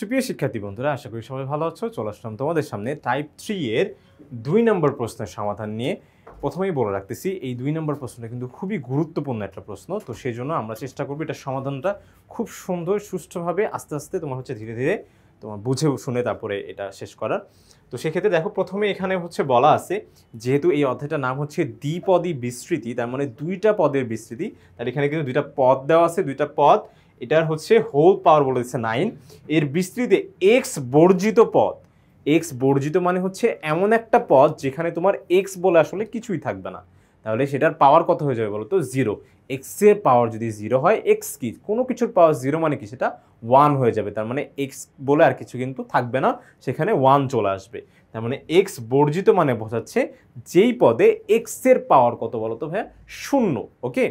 সুপ্রিয় শিক্ষার্থী বন্ধুরা, আশা করি সবাই ভালো আছো। চলে আসলাম তোমাদের সামনে টাইপ 3 এর 2 নম্বর প্রশ্নের সমাধান নিয়ে। প্রথমেই বলে রাখতেছি, এই 2 নম্বর প্রশ্নটা কিন্তু খুবই গুরুত্বপূর্ণ একটা প্রশ্ন। তো সেই জন্য আমরা চেষ্টা করব এটা সমাধানটা খুব সুন্দর সুষ্ঠুভাবে আস্তে আস্তে তোমার ধীরে ধীরে তোমার বুঝে শুনে তারপরে এটা শেষ করার। তো সেক্ষেত্রে দেখো, প্রথমে এখানে বলা আছে, যেহেতু এই অধ্যায়টার নাম হচ্ছে দ্বিপদী বিস্তৃতি, তার মানে দুইটা পদের বিস্তৃতি। তার এখানে কিন্তু দুইটা পদ দেওয়া আছে, দুইটা পদ, এটার হোল পাওয়ার বলে দিচ্ছে 9। এর বিস্তৃতিতে এক্স বর্জিত পদ, এক্স বর্জিত মানে হচ্ছে এমন একটা পদ যেখানে তোমার এক্স বলে আসলে কিছুই থাকবে না, তাহলে সেটার পাওয়ার কত হয়ে যাবে বলো তো? 0। এক্স এর পাওয়ার যদি 0 হয়, এক্স কি কোনো কিছুর পাওয়ার 0 মানে কি, সেটা 1 হয়ে যাবে। তার মানে এক্স বলে আর কিছু কিন্তু থাকবে না, সেখানে 1 চলে আসবে। তার মানে এক্স বর্জিত মানে বোঝাচ্ছে যেই পদে এক্স এর পাওয়ার কত বলো তো ভাইয়া? 0। ওকে,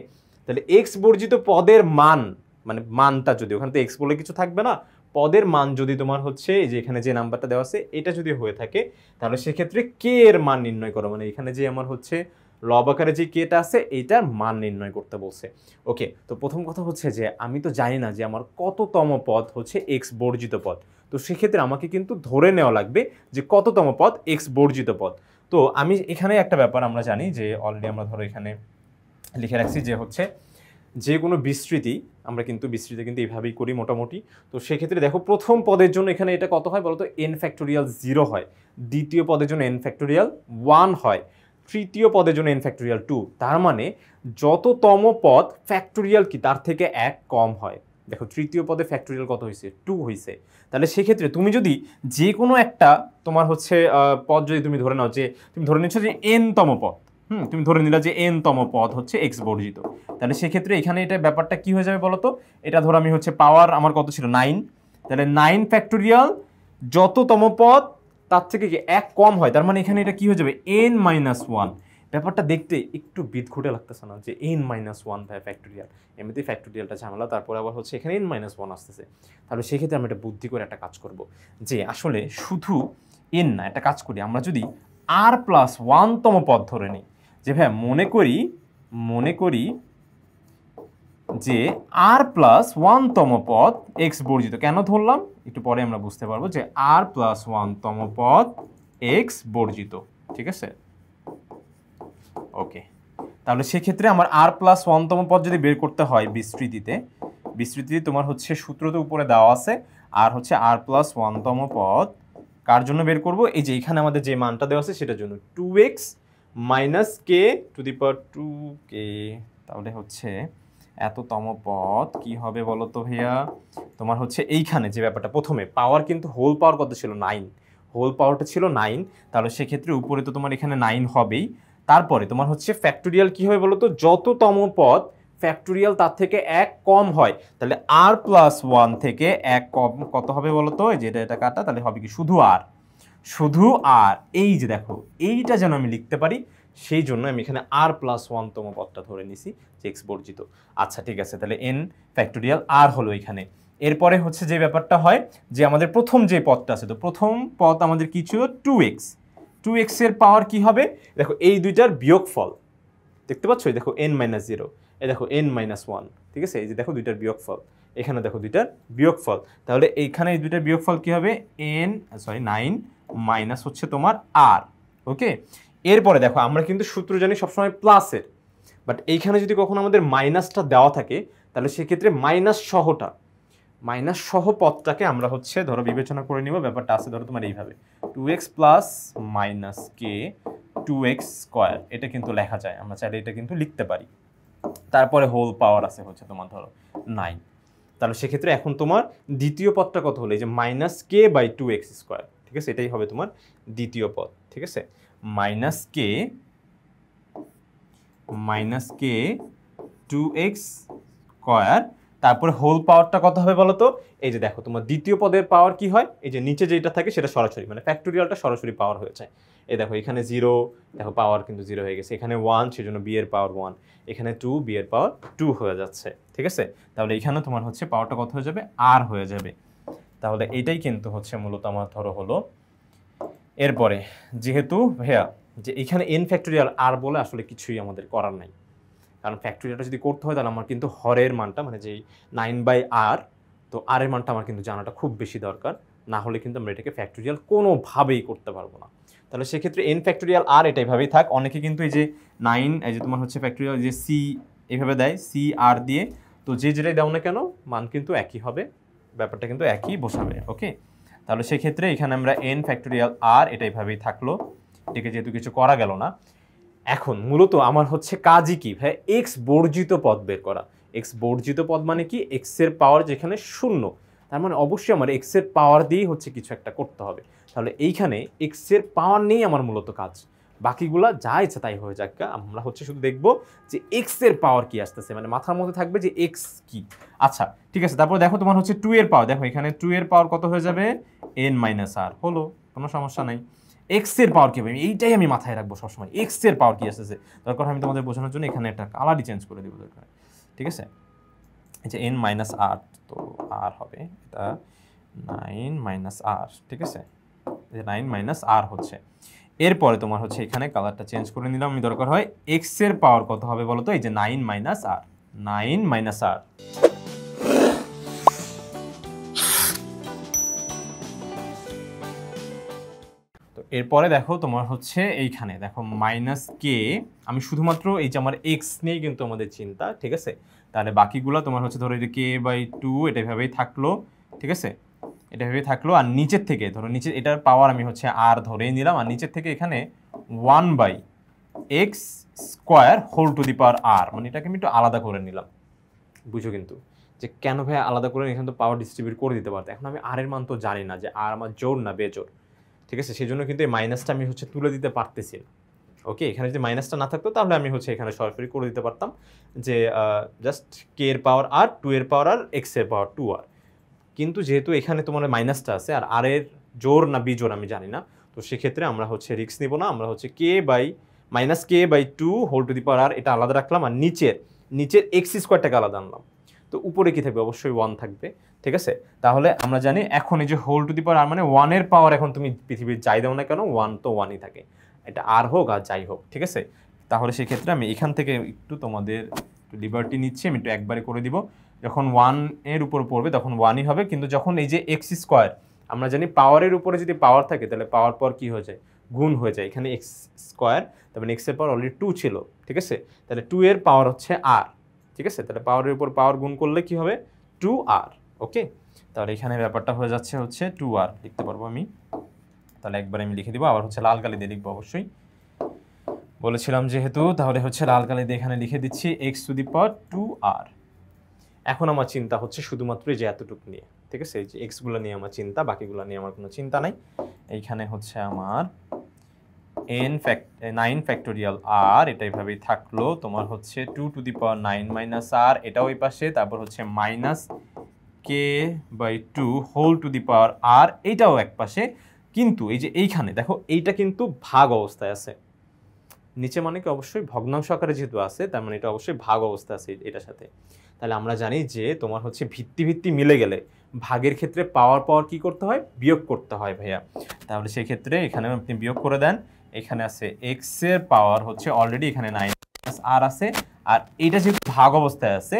তাহলে এক্স বর্জিত পদের মান, মানে মানটা যদি, ওখানে তো এক্স বলে কিছু থাকবে না, পদের মান যদি তোমার এই যে এখানে যে নাম্বারটা দেওয়া আছে এটা যদি হয়ে থাকে, তাহলে সেক্ষেত্রে কে এর মান নির্ণয় করো। মানে এখানে যে আমার লব আকারে যে কেটা আছে এইটার মান নির্ণয় করতে বলছে। ওকে, তো প্রথম কথা যে আমি তো জানি না যে আমার কততম পদ এক্স বর্জিত পদ। তো সেক্ষেত্রে আমাকে কিন্তু ধরে নেওয়া লাগবে যে কততম পদ এক্স বর্জিত পদ। তো আমি এখানে একটা ব্যাপার আমরা জানি যে অলরেডি আমরা ধরো এখানে লিখে রাখছি যে যে কোনো বিস্তৃতি আমরা কিন্তু বিস্তৃতি কিন্তু এইভাবেই করি মোটামুটি। তো সেক্ষেত্রে দেখো, প্রথম পদের জন্য এখানে এটা কত হয় বলতো? n ফ্যাক্টোরিয়াল 0 হয়, দ্বিতীয় পদের জন্য n ফ্যাক্টোরিয়াল 1 হয়, তৃতীয় পদের জন্য n ফ্যাক্টোরিয়াল 2। তার মানে যততম পদ ফ্যাক্টোরিয়াল কি তার থেকে 1 কম হয়। দেখো, তৃতীয় পদে ফ্যাক্টোরিয়াল কত হয়েছে? 2 হয়েছে। তাহলে সেক্ষেত্রে তুমি যদি যে কোনো একটা তোমার পদ যদি তুমি ধরে নাও, যে তুমি ধরে নিচ্ছ যে n তম পদ, তুমি ধরে নিলা যে n তম পদ এক্স বর্জিত, তাহলে সেক্ষেত্রে এখানে এটা ব্যাপারটা কি হয়ে যাবে বলতো? এটা ধরো আমি পাওয়ার আমার কত ছিল? 9। তাহলে 9 ফ্যাক্টোরিয়াল যততম পদ তার থেকে কি 1 কম হয়, তার মানে এখানে এটা কি হয়ে যাবে? n-1। ব্যাপারটা দেখতে একটু বিদঘুটে লাগতেছে না যে n-1 ফ্যাক্টোরিয়াল? এমনিতেই ফ্যাক্টোরিয়ালটা ঝামেলা, তারপরে আবার এখানে n-1 আসতেছে। তাহলে সেক্ষেত্রে আমরা এটা বুদ্ধি করে একটা কাজ করব, যে আসলে শুধু n না, একটা কাজ করি, আমরা যদি r+1 তম পদ ধরে নিই, যে ভাই মনে করি যে r+1 তম পদ এক্স বর্জিত। কেন ধরলাম একটু পরে আমরা বুঝতে পারবো, যে r+1 তম পদ এক্স বর্জিত। ঠিক আছে, ওকে। তাহলে সেক্ষেত্রে আমার r+1 তম পদ যদি বের করতে হয় বিস্তৃতিতে তোমার সূত্র তো উপরে দেওয়া আছে, আর r+1 তম পদ কার জন্য বের করব? এই যে এখানে আমাদের যে মানটা দেওয়া আছে সেটার জন্য, 2x - k⁻²k। তাহলে এততম পদ কি হবে বলো তো ভাইয়া? তোমার এইখানে যে ব্যাপারটা, প্রথমে পাওয়ার কিন্তু হোল পাওয়ার কত ছিল? 9। হোল পাওয়ারটা ছিল 9, তাহলে সেক্ষেত্রে উপরে তো তোমার এখানে 9 হবেই। তারপরে তোমার ফ্যাক্টোরিয়াল কি হবে বলো তো? যততম পদ ফ্যাক্টোরিয়াল তার থেকে 1 কম হয়, তাহলে r+1 থেকে 1 কম কত হবে বলো তো? এই যে এটা কাটা, তাহলে হবে কি? শুধু r। এই যে দেখো, এইটা যেন আমি লিখতে পারি, সেই জন্য আমি এখানে r+1 তম পদটা ধরে নিছি যে এক্স বর্জিত। আচ্ছা ঠিক আছে, তাহলে n ফ্যাক্টোরিয়াল r হলো এখানে। এরপরে যে ব্যাপারটা হয়, যে আমাদের প্রথম যে পদটা আছে, তো প্রথম পদ আমাদের কি ছিল? 2x এর পাওয়ার কি হবে? দেখো, এই দুইটার বিয়োগফল দেখতে পাচ্ছ, দেখো n-0, এই দেখো n-1। ঠিক আছে, এই যে দেখো দুইটার বিয়োগফল, এখানে দেখো দুইটার বিয়োগফল, তাহলে এইখানে এই দুইটার বিয়োগফল কি হবে? 9 মাইনাস তোমার r। ওকে, এরপরে দেখো, আমরা কিন্তু সূত্র জানি সবসময় প্লাসের, বাট এইখানে যদি কখনো আমাদের মাইনাসটা দেওয়া থাকে, তাহলে সেক্ষেত্রে মাইনাস সহ পদটাকে আমরা ধরো বিবেচনা করে নিব। ব্যাপারটা আছে ধরো তোমার এইভাবে, 2x + k 2x², এটা কিন্তু লেখা যায়, আমরা চাইলে এটা কিন্তু লিখতে পারি। তারপরে হোল পাওয়ার আছে তোমার ধরো 9। তাহলে সেক্ষেত্রে এখন তোমার দ্বিতীয় পদটা কত হলো? এই যে -k/2x²। ঠিক আছে, এটাই হবে তোমার দ্বিতীয় পদ। ঠিক আছে, -k 2x², তারপরে হোল পাওয়ারটা কত হবে বলো তো? এই যে দেখো, তোমার দ্বিতীয় পদের পাওয়ার কি হয়? এই যে নিচে যেটা থাকে সেটা সরাসরি, মানে ফ্যাক্টোরিয়ালটা সরাসরি পাওয়ার হয়ে যায়। এই দেখো, এখানে 0, দেখো পাওয়ার কিন্তু 0 হয়ে গেছে, এখানে 1, সেজন্য b এর পাওয়ার 1, এখানে 2, b এর পাওয়ার 2 হয়ে যাচ্ছে। ঠিক আছে, তাহলে এখানে তোমার পাওয়ারটা কত হয়ে যাবে? r হয়ে যাবে। তাহলে এইটাই কিন্তু মূলত আমার ধরো হলো। এরপরে যেহেতু ভাইয়া যে এখানে n ফ্যাক্টোরিয়াল r বলে আসলে কিছুই আমাদের করার নাই, কারণ ফ্যাক্টোরিয়ালটা যদি করতে হয় তাহলে আমার কিন্তু হরের মানটা, মানে যেই 9/r তো আর এর মানটা আমার কিন্তু জানাটা খুব বেশি দরকার, না হলে কিন্তু আমরা এটাকে ফ্যাক্টোরিয়াল কোনোভাবেই করতে পারবো না। তাহলে সেক্ষেত্রে এন ফ্যাক্টোরিয়াল আর এটা এভাবেই থাক। অনেকে কিন্তু এই যে 9 এই যে তোমার হচ্ছে ফ্যাক্টোরিয়াল যে সি এভাবে দেয়, সি আর দিয়ে, তো যে যেটাই দাও না কেন মান কিন্তু একই হবে, ব্যাপারটা কিন্তু একই বসাবে। ওকে, তাহলে সেক্ষেত্রে এখানে আমরা এন ফ্যাক্টোরিয়াল আর এটা এভাবেই থাকলো, এটাকে যেহেতু কিছু করা গেল না। এখন মূলত আমার হচ্ছে কাজই কি ভাই, এক্স বর্জিত পদ বের করা। এক্স বর্জিত পদ মানে কি, এক্স এর পাওয়ার যেখানে শূন্য, তার মানে অবশ্যই আমার এক্স এর পাওয়ার দিয়েই হচ্ছে কিছু একটা করতে হবে। তাহলে এইখানে এক্স এর পাওয়ার নেই আমার মূলত কাজ, বাকিগুলা যা ইচ্ছা তাই হয়ে যাক, আমরা হচ্ছে শুধু দেখবো যে এক্স এর পাওয়ার কি আসতেছে, মানে মাথার মধ্যে থাকবে যে এক্স কি। আচ্ছা ঠিক আছে, তারপর দেখো তোমার হচ্ছে 2 এর পাওয়ার, দেখো এখানে 2 এর পাওয়ার কত হয়ে যাবে, n মাইনাস আর, হলো, কোনো সমস্যা নাই। এক্স এর পাওয়ার কি হবে, এইটাই আমি মাথায় রাখবো সবসময়, এক্স এর পাওয়ার কি আসতেছে। দরকার আমি তোমাদের বোঝানোর জন্য এখানে একটা কালারই চেঞ্জ করে দিব দরকার, ঠিক আছে। এই যে n মাইনাস আর, তো আর হবে এটা 9 মাইনাস আর, ঠিক আছে, এই যে 9 মাইনাস আর হচ্ছে। এরপরে তোমার হচ্ছে এখানে কালারটা চেঞ্জ করে নিলাম আমি, দরকার হয় এক্স এর পাওয়ার কত হবে বলো তো, এই যে 9 মাইনাস আর, 9 মাইনাস আর। তো এরপরে দেখো তোমার হচ্ছে এইখানে দেখো মাইনাস কে, আমি শুধুমাত্র এই যে আমার এক্স নিয়েই কিন্তু আমাদের চিন্তা, ঠিক আছে। তাহলে বাকিগুলো তোমার হচ্ছে ধরো এই যে কে বাই 2 এটা এভাবেই থাকলো, ঠিক আছে, এটা ভেবে থাকলো। আর নিচের থেকে ধরো, নিচে এটার পাওয়ার আমি হচ্ছে আর ধরেই নিলাম, আর নিচের থেকে এখানে 1 by x square whole to the power r, মানে এটাকে আমি একটু আলাদা করে নিলাম, বুঝো কিন্তু যে কেন ভাই আলাদা করে, এখানে তো পাওয়ার ডিস্ট্রিবিউট করে দিতে পারতো। এখন আমি আর এর মান তো জানি না যে আর আমার জোর না বেজোর, ঠিক আছে, সেই জন্য কিন্তু এই মাইনাসটা আমি হচ্ছে তুলে দিতে পারতেছি না। ওকে, এখানে যদি মাইনাসটা না থাকতো তাহলে আমি হচ্ছে এখানে সরাসরি করে দিতে পারতাম যে জাস্ট কে এর পাওয়ার আর, 2 এর পাওয়ার আর, এক্স এর পাওয়ার 2 আর। কিন্তু যেহেতু এখানে তোমার মাইনাসটা আছে আর আর এর জোর না বিজোর আমি জানি না, তো সেক্ষেত্রে আমরা হচ্ছে রিস্ক নিব না, আমরা হচ্ছে k by minus k by 2 whole to the power r এটা আলাদা রাখলাম, আর নিচের এক্স স্কোয়ারটাকে আলাদা আনলাম। তো উপরে কি থাকবে, অবশ্যই 1 থাকবে, ঠিক আছে। তাহলে আমরা জানি এখন এই যে whole to the power r মানে 1 এর পাওয়ার, এখন তুমি পৃথিবীর যাই দাও না কেন 1 তো 1ই থাকে, এটা আর হোক আর যাই হোক, ঠিক আছে। তাহলে সেক্ষেত্রে আমি এখান থেকে একটু তোমাদের লিবার্টি নিচ্ছি, আমি একটু একবারে করে দিব। যখন 1 এর উপর পড়বে তখন 1ই হবে, কিন্তু যখন এই যে এক্স স্কোয়ার, আমরা জানি পাওয়ারের উপরে যদি পাওয়ার থাকে তাহলে পাওয়ার পর কি হয়ে যায়, গুণ হয়ে যায়। এখানে এক্স স্কোয়ার, তারপরে এক্স এর পাওয়ার অলরেডি 2 ছিল, ঠিক আছে, তাহলে 2 এর পাওয়ার হচ্ছে আর, ঠিক আছে, তাহলে পাওয়ারের উপর পাওয়ার গুণ করলে কি হবে 2 আর। ওকে, তাহলে এখানে ব্যাপারটা হয়ে যাচ্ছে হচ্ছে 2 আর লিখতে পারবো আমি, তাহলে একবার আমি লিখে দিব, আবার হচ্ছে লাল কালি দিয়ে লিখবো অবশ্যই, বলেছিলাম যেহেতু, তাহলে হচ্ছে লাল কালি দিয়ে এখানে লিখে দিচ্ছি এক্স টু দি পাওয়ার 2 আর। এখন আমার চিন্তা হচ্ছে শুধুমাত্র এই যে এতটুকু নিয়ে, ঠিক আছে, এই যে এক্সগুলো নিয়ে আমার চিন্তা, বাকিগুলো নিয়ে আমার কোনো চিন্তা নাই। এইখানে হচ্ছে আমার নাইন ফ্যাক্টোরিয়াল আর, এটা এইভাবেই থাকলো, তোমার হচ্ছে 2 টু দি পাওয়ার 9 মাইনাস আর, এটা ওই পাশে, তারপর হচ্ছে minus k by 2 whole to the power r, এইটাও এক পাশে। কিন্তু এই যে এইখানে দেখো এইটা কিন্তু ভাগ অবস্থায় আছে, নিচে মানে কি অবশ্যই ভগ্নাংশ আকারে যেহেতু আছে, তার মানে এটা অবশ্যই ভাগ অবস্থা আছে এটার সাথে। তাহলে আমরা জানি যে তোমার হচ্ছে ভিত্তি মিলে গেলে ভাগের ক্ষেত্রে পাওয়ার কি করতে হয়, বিয়োগ করতে হয় ভাইয়া। তাহলে সেই ক্ষেত্রে এখানে আপনি বিয়োগ করে দেন, এখানে আছে এক্স এর পাওয়ার হচ্ছে অলরেডি এখানে 9 আর আছে, আর এইটা যেহেতু ভাগ অবস্থায় আছে,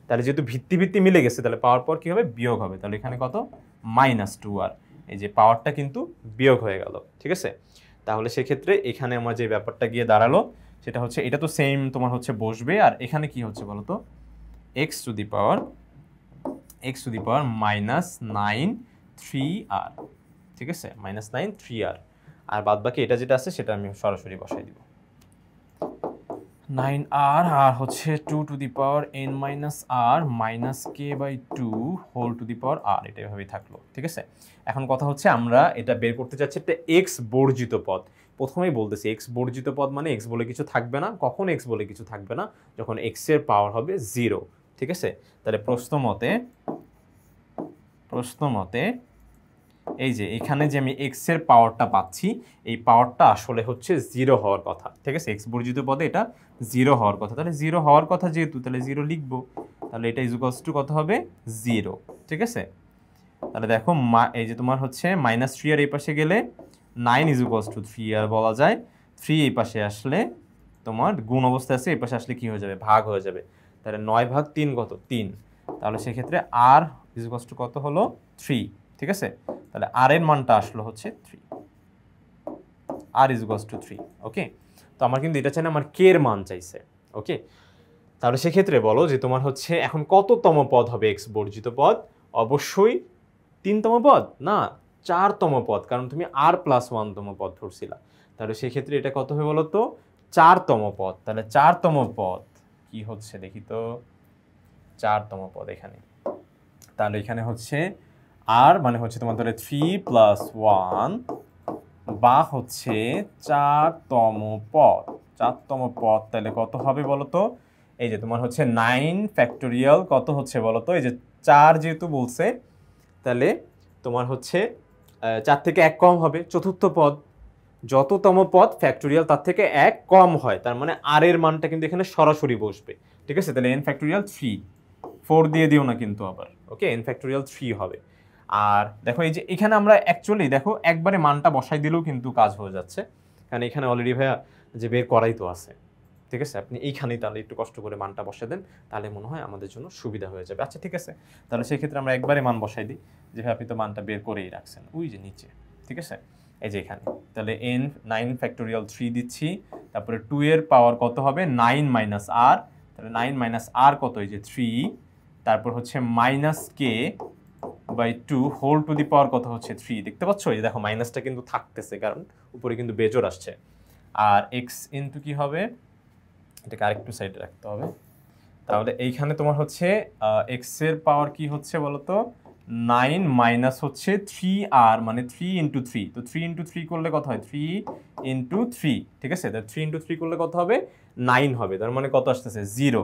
তাহলে যেহেতু ভিত্তি মিলে গেছে, তাহলে পাওয়ার কি হবে, বিয়োগ হবে। তাহলে এখানে কত, -2 আর, এই যে পাওয়ারটা কিন্তু বিয়োগ হয়ে গেল, ঠিক আছে। তাহলে সেক্ষেত্রে এখানে আমার যে ব্যাপারটা গিয়ে দাঁড়ালো সেটা হচ্ছে, এটা তো সেম তোমার হচ্ছে বসবে, আর এখানে কি হচ্ছে বলো তো, এক্স টু দি পাওয়ার -9 3 আর, ঠিক আছে, -9 3 আর, আর বাদ বাকি এটা যেটা আছে সেটা আমি সরাসরি বসাই দিব, 9 আর আর হচ্ছে 2 to the power n minus r minus k by 2 whole to the power r, এটা এভাবেই থাকলো, ঠিক আছে। এখন কথা হচ্ছে আমরা এটা বের করতে চাচ্ছি একটা এক্স বর্জিত পদ। প্রথমেই বলতেছি এক্স বর্জিত পদ মানে এক্স বলে কিছু থাকবে না। কখন এক্স বলে কিছু থাকবে না, যখন এক্স এর পাওয়ার হবে 0, ঠিক আছে। তাহলে প্রশ্ন মতে এই যে এখানে যে আমি এক্স এর পাওয়ারটা পাচ্ছি, এই পাওয়ারটা আসলে হচ্ছে 0 হওয়ার কথা, ঠিক আছে। এক্স বর্জিত পদে এটা 0 হওয়ার কথা, তাহলে 0 হওয়ার কথা যেহেতু, তাহলে 0 লিখবো। তাহলে এটা ইকুয়ালস টু কত হবে, 0, ঠিক আছে। তাহলে দেখো এই যে তোমার হচ্ছে -3 আর এই পাশে গেলে 9 ইকুয়ালস টু 3 আর বলা যায়। 3 এই পাশে আসলে তোমার গুণ অবস্থায় আছে, এই পাশে আসলে কি হয়ে যাবে, ভাগ হয়ে যাবে। তাহলে 9 ভাগ 3 কত, 3, তাহলে সেক্ষেত্রে আর ইজ ইকুয়ালস টু কত হলো 3, ঠিক আছে। তাহলে আর এর মানটা আসলো হচ্ছে 3, আর ইজ ইকুয়ালস টু 3। ওকে, তো আমার কিন্তু এটা চাই না, আমার কে এর মান চাইছে। ওকে, তাহলে সেক্ষেত্রে বলো যে তোমার হচ্ছে এখন কততম পদ হবে এক্স বর্জিত পদ? অবশ্যই 3তম পদ না, 4তম পদ, কারণ তুমি আর প্লাস 1তম পদ ধরছিলা। তাহলে সেক্ষেত্রে এটা কত হবে বলো তো? 4তম পদ। তাহলে 4তম পদ কি হচ্ছে দেখি তো, 4তম পদ এখানে। তাহলে এখানে হচ্ছে আর মানে হচ্ছে তোমার ধরে 3 + 1 বা হচ্ছে 4তম পদ। 4তম পদ তাহলে কত হবে বলো তো? এই যে তোমার হচ্ছে 9 ফ্যাক্টোরিয়াল কত হচ্ছে বলো তো? এই যে 4 যেহেতু বলছে, তাহলে তোমার হচ্ছে 4 থেকে 1 কম হবে, চতুর্থ পদ। যততম পদ ফ্যাক্টোরিয়াল তার থেকে 1 কম হয়, তার মানে আর এর মানটা কিন্তু এখানে সরাসরি বসবে, ঠিক আছে। তাহলে n ফ্যাক্টোরিয়াল 3, 4 দিয়ে দিও না কিন্তু আবার। ওকে, n ফ্যাক্টোরিয়াল 3 হবে। আর দেখো এই যে এখানে আমরা অ্যাকচুয়ালি দেখো একবারে মানটা বসাই দিলেও কিন্তু কাজ হয়ে যাচ্ছে, কারণ এখানে অলরেডি ভাইয়া যে বের করাই তো আছে, ঠিক আছে। আপনি এইখানেই তাহলে একটু কষ্ট করে মানটা বসাই দেন, তাহলে মনে হয় আমাদের জন্য সুবিধা হয়ে যাবে। আচ্ছা ঠিক আছে, তাহলে সেই ক্ষেত্রে আমরা একবারে মান বসাই দিই, যে ভাই আপনি তো মানটা বের করেই রাখছেন ওই যে নিচে, ঠিক আছে, এই যে এখানে। তাহলে n 9 ফ্যাক্টোরিয়াল 3 দিচ্ছি, তারপরে 2 এর পাওয়ার কত হবে 9 মাইনাস আর, তাহলে 9 মাইনাস আর কত, এই যে 3, তারপর হচ্ছে minus k by 2 whole to the power কত হচ্ছে 3, দেখতে পাচ্ছ এই যে দেখো মাইনাসটা কিন্তু থাকতেছে, কারণ উপরে কিন্তু বেজোর আসছে। আর এক্স ইনটু কি হবে, এটাকে আরেকটু সাইডে রাখতে হবে। তাহলে এইখানে তোমার হচ্ছে এক্স এর পাওয়ার কি হচ্ছে বলতো 9 মাইনাস হচ্ছে 3r, মানে 3 ইন্টু 3, তো 3 ইন্টু 3 করলে কত হয় 3 ইন্টু 3, ঠিক আছে। তাহলে 3 ইন্টু 3 করলে কত হবে 9 হবে, তার মানে কত আসতেছে 0,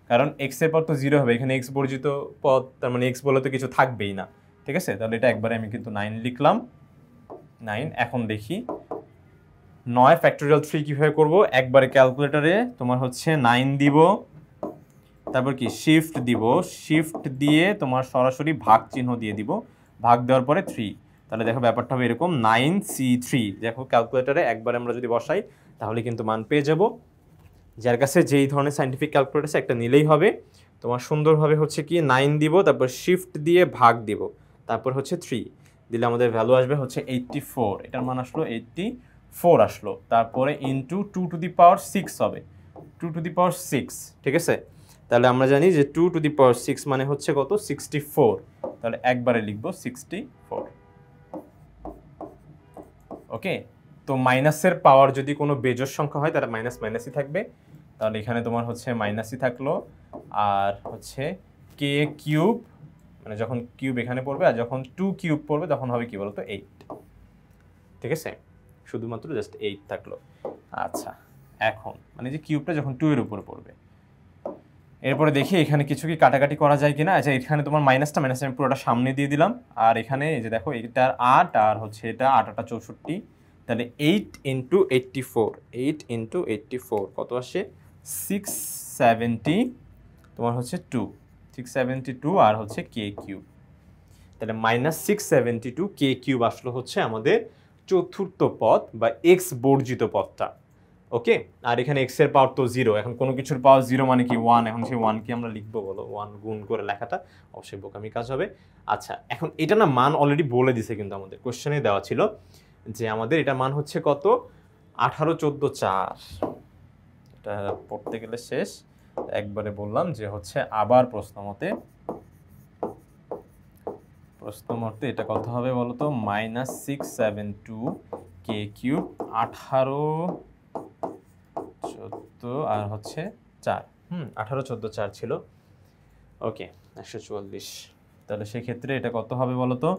কারণ এক্স এর পর তো 0 হবে, এখানে এক্স বর্জিত পদ, তার মানে এক্স বলে তো কিছু থাকবেই না, ঠিক আছে। তাহলে এটা একবারে আমি কিন্তু 9 লিখলাম, 9। এখন দেখি 9 ফ্যাক্টোরিয়াল 3 কিভাবে করব, একবারে ক্যালকুলেটরে তোমার হচ্ছে 9 দিব, তারপর কি শিফট দিব, শিফট দিয়ে তোমার সরাসরি ভাগ চিহ্ন দিয়ে দিব, ভাগ দেওয়ার পরে 3, তাহলে দেখো ব্যাপারটা হবে এরকম 9c3। দেখো ক্যালকুলেটরে একবার আমরা যদি বসাই তাহলে কিন্তু মান পেয়ে যাব। যার কাছে যেই ধরনের সাইন্টিফিক ক্যালকুলেটর আছে একটা নিলেই হবে। তোমার সুন্দরভাবে হচ্ছে কি 9 দিব, তারপর শিফট দিয়ে ভাগ দিব, তারপর হচ্ছে 3 দিলে আমাদের ভ্যালু আসবে হচ্ছে 84, এটার মান আসলো 84 আসলো। তারপরে ইনটু 2 টু দি পাওয়ার 6 হবে, 2 টু দি পাওয়ার 6, ঠিক আছে। তাহলে আমরা জানি যে 2 টু দি পাওয়ার 6 মানে হচ্ছে কত 64, তাহলে একবারে লিখবো 64। ওকে, তো মাইনাসের পাওয়ার যদি কোনো বেজোড় সংখ্যা হয় তাহলে মাইনাস মাইনাসই থাকবে, তাহলে এখানে তোমার হচ্ছে মাইনাসই থাকলো। আর হচ্ছে কে কিউব, মানে যখন কিউব এখানে পড়বে আর যখন 2 কিউব পড়বে তখন হবে কি বলতো 8, ঠিক আছে, শুধুমাত্র জাস্ট 8 থাকলো। আচ্ছা এখন মানে যে কিউবটা যখন 2 এর উপরে পড়বে, এরপরে দেখি এখানে কিছু কি কাটাকাটি করা যায় কিনা। আচ্ছা এখানে তোমার মাইনাসটা আমি পুরোটা সামনে দিয়ে দিলাম, আর এখানে এই যে দেখো এটার 8 আর হচ্ছে এটা 8 8 64, তাহলে 8 ইন্টু 84, 8 ইন্টু 84 কত আসে 670, তোমার হচ্ছে 2, 672 আর হচ্ছে কে কিউব, তাহলে মাইনাস 672 কে কিউব আসলো হচ্ছে আমাদের চতুর্থ পদ বা এক্স বর্জিত পদটা। ওকে, আর এখানে এক্স এর পাওয়ার তো 0, এখন কোনো কিছুর পাওয়ার 0 মানে কি 1, এখন সেই 1 কি আমরা লিখবো বলো, 1 গুণ করে লেখাটা অবশ্যই বোকামি কাজ হবে। আচ্ছা এখন এটা না মান অলরেডি বলে দিছে, কিন্তু আমাদের কোশ্চেনে দেওয়া ছিল যে আমাদের এটা মান হচ্ছে কত 18 14 4, এটা পড়তে গেলে শেষ, একবারে বললাম যে হচ্ছে আবার প্রশ্ন মতে এটা কত হবে বলো তো -672 কে কিউব 18 14 আর হচ্ছে 4, 18 14 4 ছিল। ওকে 144, তাহলে সেক্ষেত্রে এটা কত হবে বলো তো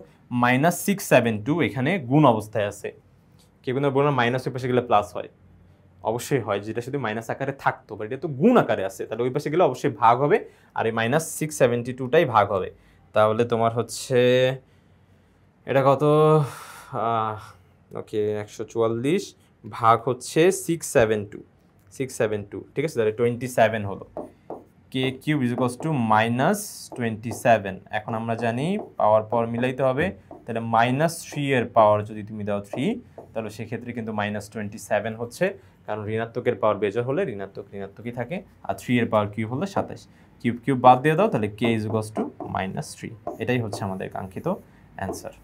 -672 এখানে গুণ অবস্থায় আছে, কেউ কিন্তু বললাম মাইনাস ওই পাশে গেলে প্লাস হয়, অবশ্যই হয়, যেটা শুধু মাইনাস আকারে থাকতো বাট এটা তো গুণ আকারে আছে, তাহলে ওই পাশে গেলে অবশ্যই ভাগ হবে, আর এই -672টাই ভাগ হবে। তাহলে তোমার হচ্ছে এটা কত, ওকে 144 ভাগ হচ্ছে 672, ঠিক আছে, তাহলে 27 হলো, K cube is equals to -27। এখন আমরা জানি পাওয়ার পাওয়ার মিলাইতে হবে, তাহলে -3 এর পাওয়ার যদি তুমি দাও 3, তাহলে সেক্ষেত্রে কিন্তু -27 হচ্ছে, কারণ ঋণাত্মকের পাওয়ার বেজোড় হলে ঋণাত্মকই থাকে, আর 3 এর পাওয়ার কিউব হলে 27। কিউব কিউব বাদ দিয়ে দাও, তাহলে কে ইজ ইকুয়ালস টু -3। এটাই হচ্ছে আমাদের কাঙ্ক্ষিত অ্যান্সার।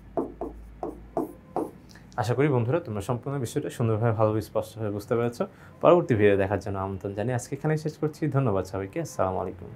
আশা করি বন্ধুরা তোমরা সম্পূর্ণ বিষয়টা সুন্দরভাবে ভালোভাবে স্পষ্টভাবে বুঝতে পেরেছো। পরবর্তী ভিডিও দেখার জন্য আমন্ত্রণ জানিয়ে আজকে এখানেই শেষ করছি। ধন্যবাদ সবাইকে। আসসালামু আলাইকুম।